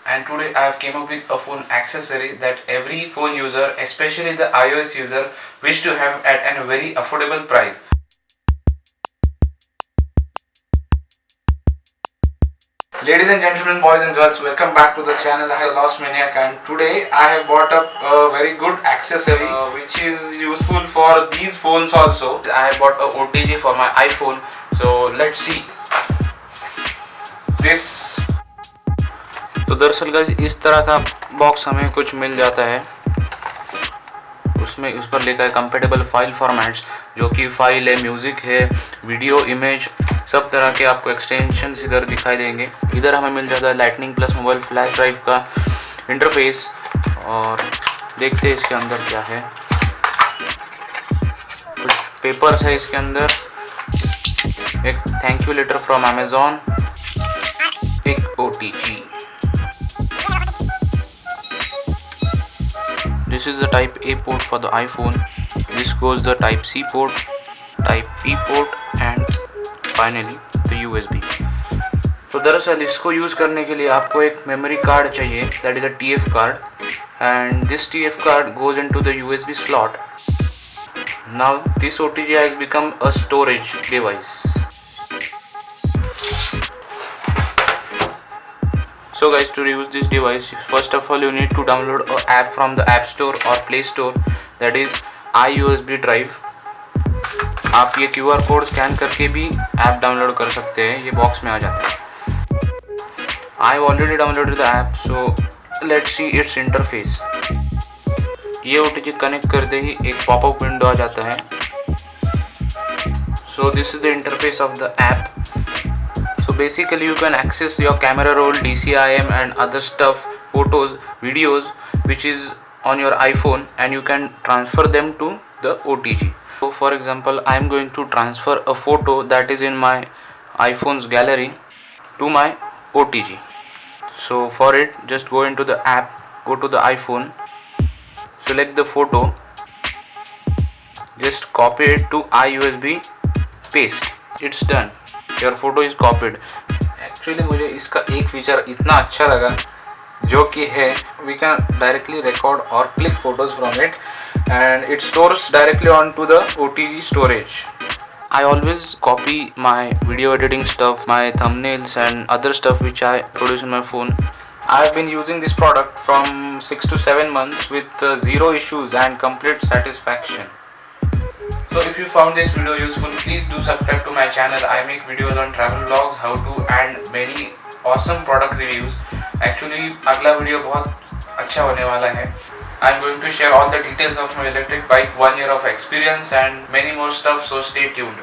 and today I have came up with a phone accessory that every phone user, especially the iOS user, wish to have at a very affordable price. Ladies and gentlemen, boys and girls, welcome back to the channel. I am Lost Maniac, and today I have bought up a very good accessory which is useful for these phones also. I have bought a OTG for my iPhone, so let's see this. तो दरअसल guys इस तरह का box हमें कुछ मिल जाता है, उसमें उस पर लिखा है कंपेटेबल फाइल फॉर्मेट्स, जो कि फाइल है, म्यूज़िक है, वीडियो, इमेज, सब तरह के आपको एक्सटेंशन इधर दिखाई देंगे। इधर हमें मिल जाता है lightning plus mobile flash drive का इंटरफेस, और देखते हैं इसके अंदर क्या है। कुछ पेपर्स है इसके अंदर, एक thank you later from Amazon, एक OTG। This is the type A port for the iPhone. This goes the type C port, type P port and finally the USB. तो दरअसल इसको यूज़ करने के लिए आपको एक मेमोरी कार्ड चाहिए, that is a TF card, and this TF card goes into the USB slot. Now this OTG has become a storage device. So guys, to use this device, first of all you need to download an app from the App Store or Play Store, that is iUSB Drive. आप ये QR code scan करके भी app download कर सकते हैं, ये box में आ जाता है। I already downloaded the app, so let's see its interface. ये OTG कनेक्ट करते ही एक पॉपअप विंडो आ जाता है। So this is the interface of the app. Basically you can access your camera roll, DCIM and other stuff, photos, videos which is on your iPhone, and you can transfer them to the OTG. So for example, I am going to transfer a photo that is in my iPhone's gallery to my OTG. So for it, just go into the app, go to the iPhone, select the photo, just copy it to iUSB, paste. It's done. Your photo is copied. Actually मुझे इसका एक feature इतना अच्छा लगा, जो कि है we can directly record or click photos from it, and it stores directly onto the OTG storage. I always copy my video editing stuff, my thumbnails and other stuff which I produce on my phone. I have been using this product from 6 to 7 months with zero issues and complete satisfaction. So if you found this video useful, please do subscribe to my channel. I make videos on travel vlogs, how to, and many awesome product reviews. Actually अगला video बहुत अच्छा होने वाला है. I am going to share all the details of my electric bike, 1 year of experience and many more stuff, so stay tuned.